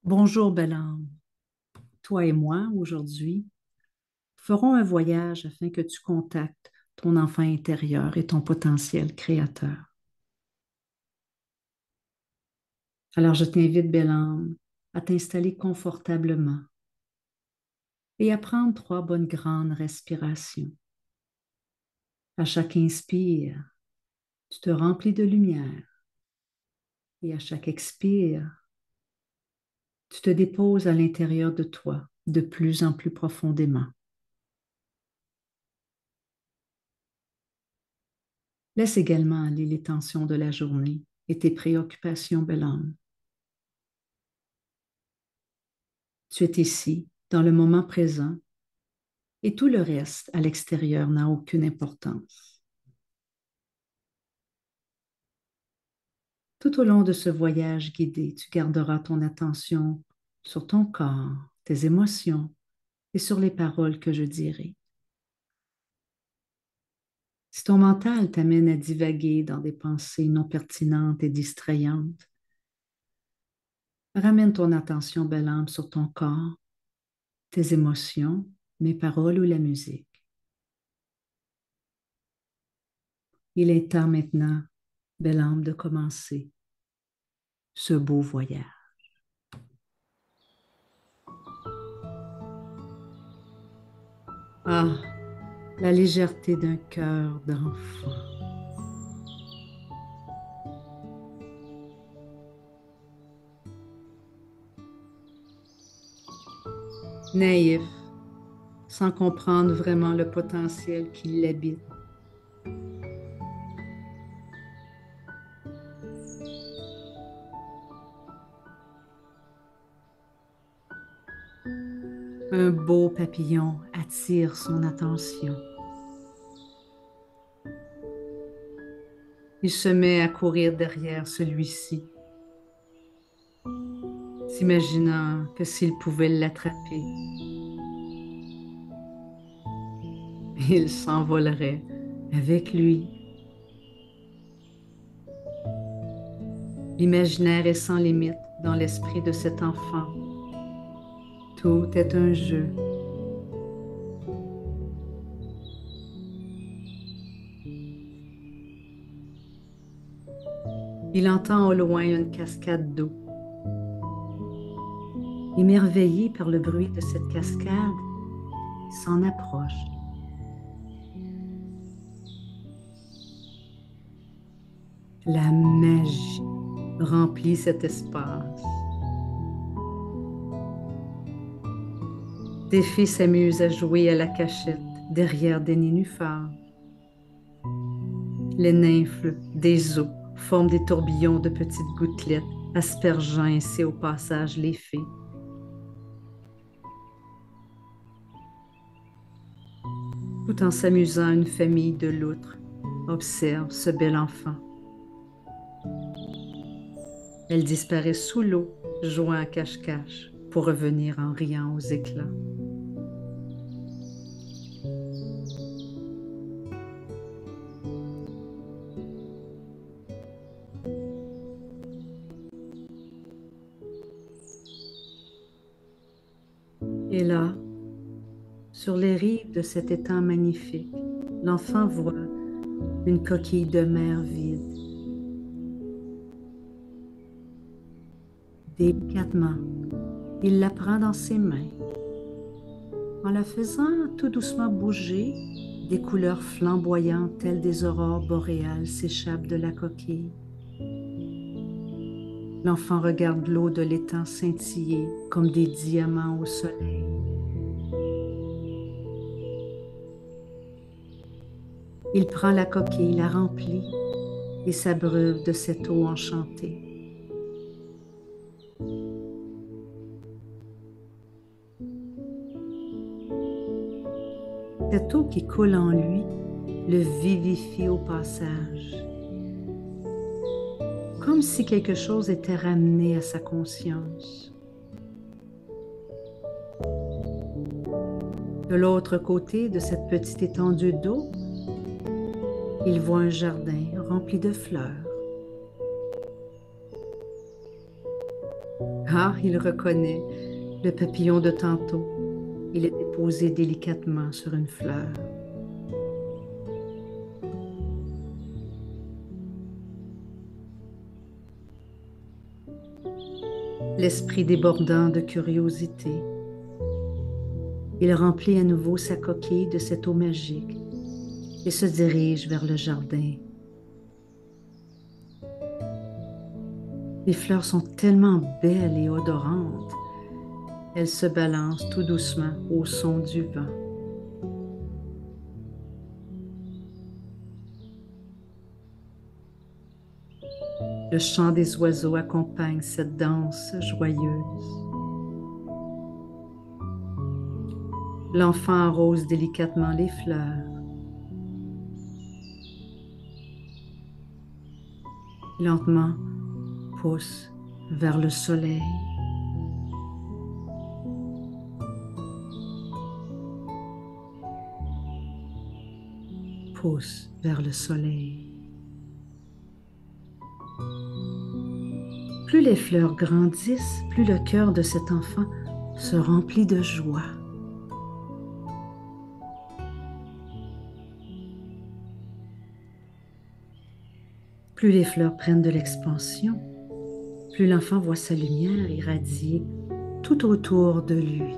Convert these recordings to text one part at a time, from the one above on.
Bonjour, belle âme. Toi et moi, aujourd'hui, ferons un voyage afin que tu contactes ton enfant intérieur et ton potentiel créateur. Alors, je t'invite, belle âme, à t'installer confortablement et à prendre trois bonnes grandes respirations. À chaque inspire, tu te remplis de lumière et à chaque expire, tu te déposes à l'intérieur de toi de plus en plus profondément. Laisse également aller les tensions de la journée et tes préoccupations, belle âme. Tu es ici, dans le moment présent, et tout le reste à l'extérieur n'a aucune importance. Tout au long de ce voyage guidé, tu garderas ton attention sur ton corps, tes émotions et sur les paroles que je dirai. Si ton mental t'amène à divaguer dans des pensées non pertinentes et distrayantes, ramène ton attention, belle âme, sur ton corps, tes émotions, mes paroles ou la musique. Il est temps maintenant, belle âme, de commencer ce beau voyage. Ah, la légèreté d'un cœur d'enfant. Naïf, sans comprendre vraiment le potentiel qui l'habite. Un beau papillon attire son attention. Il se met à courir derrière celui-ci, s'imaginant que s'il pouvait l'attraper, il s'envolerait avec lui. L'imaginaire est sans limite dans l'esprit de cet enfant. Tout est un jeu. Il entend au loin une cascade d'eau. Émerveillé par le bruit de cette cascade, il s'en approche. La magie remplit cet espace. Des filles s'amusent à jouer à la cachette derrière des nénuphars. Les nymphes des eaux forment des tourbillons de petites gouttelettes, aspergeant ainsi au passage les fées. Tout en s'amusant, une famille de loutres observe ce bel enfant. Elle disparaît sous l'eau, jouant à cache-cache, pour revenir en riant aux éclats. Et là, sur les rives de cet étang magnifique, l'enfant voit une coquille de mer vide. Délicatement, il la prend dans ses mains. En la faisant tout doucement bouger, des couleurs flamboyantes telles des aurores boréales s'échappent de la coquille. L'enfant regarde l'eau de l'étang scintiller comme des diamants au soleil. Il prend la coquille, la remplit et s'abreuve de cette eau enchantée. Cette eau qui coule en lui le vivifie au passage, comme si quelque chose était ramené à sa conscience. De l'autre côté de cette petite étendue d'eau, il voit un jardin rempli de fleurs. Ah, il reconnaît le papillon de tantôt. Il est déposé délicatement sur une fleur. L'esprit débordant de curiosité, il remplit à nouveau sa coquille de cette eau magique et se dirige vers le jardin. Les fleurs sont tellement belles et odorantes. Elles se balancent tout doucement au son du vent. Le chant des oiseaux accompagne cette danse joyeuse. L'enfant arrose délicatement les fleurs. Lentement pousse vers le soleil. Pousse vers le soleil. Plus les fleurs grandissent, plus le cœur de cet enfant se remplit de joie. Plus les fleurs prennent de l'expansion, plus l'enfant voit sa lumière irradier tout autour de lui.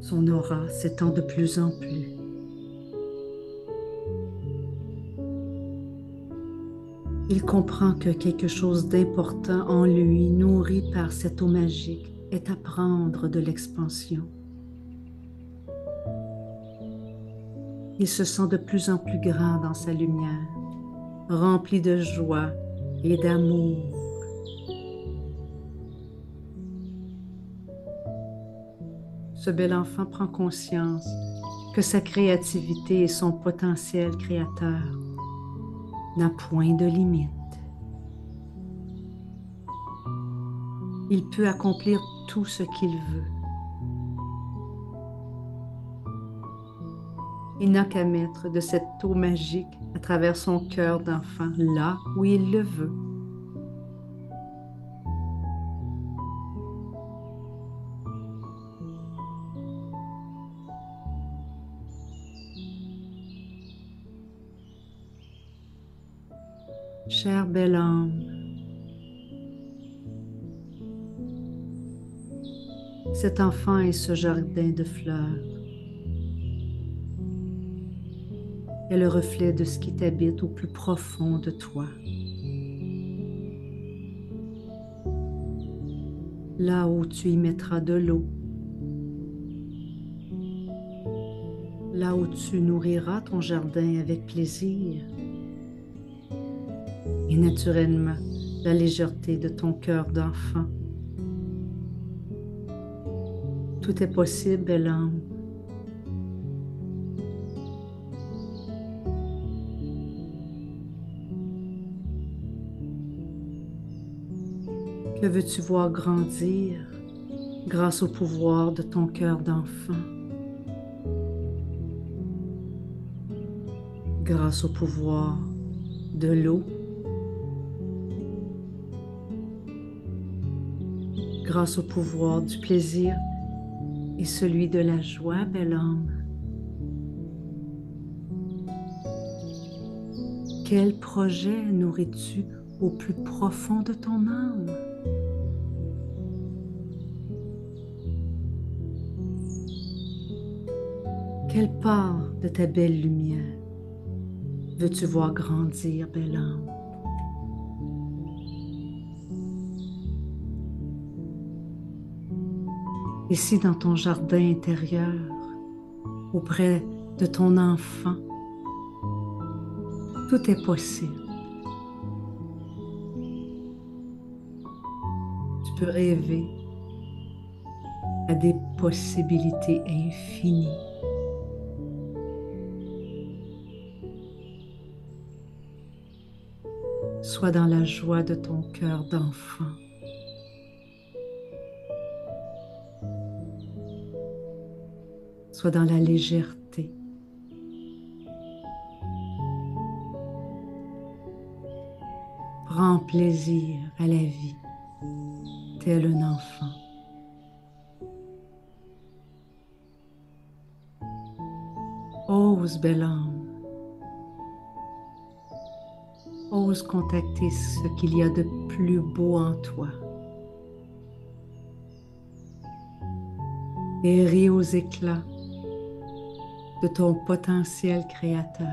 Son aura s'étend de plus en plus. Il comprend que quelque chose d'important en lui, nourri par cette eau magique, est à prendre de l'expansion. Il se sent de plus en plus grand dans sa lumière, rempli de joie et d'amour. Ce bel enfant prend conscience que sa créativité et son potentiel créateur n'a point de limite. Il peut accomplir tout ce qu'il veut. Il n'a qu'à mettre de cette eau magique à travers son cœur d'enfant là où il le veut. Cher belle âme, cet enfant est ce jardin de fleurs. Est le reflet de ce qui t'habite au plus profond de toi. Là où tu y mettras de l'eau, là où tu nourriras ton jardin avec plaisir et naturellement la légèreté de ton cœur d'enfant. Tout est possible, belle âme. Que veux-tu voir grandir grâce au pouvoir de ton cœur d'enfant? Grâce au pouvoir de l'eau, grâce au pouvoir du plaisir et celui de la joie, belle âme. Quel projet nourris-tu au plus profond de ton âme? Quelle part de ta belle lumière veux-tu voir grandir, belle âme? Ici dans ton jardin intérieur, auprès de ton enfant, tout est possible. Tu peux rêver à des possibilités infinies. Sois dans la joie de ton cœur d'enfant. Sois dans la légèreté. Prends plaisir à la vie, tel un enfant. Ose, bel âme, ose contacter ce qu'il y a de plus beau en toi et ris aux éclats de ton potentiel créateur.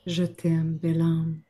Je t'aime, belle âme.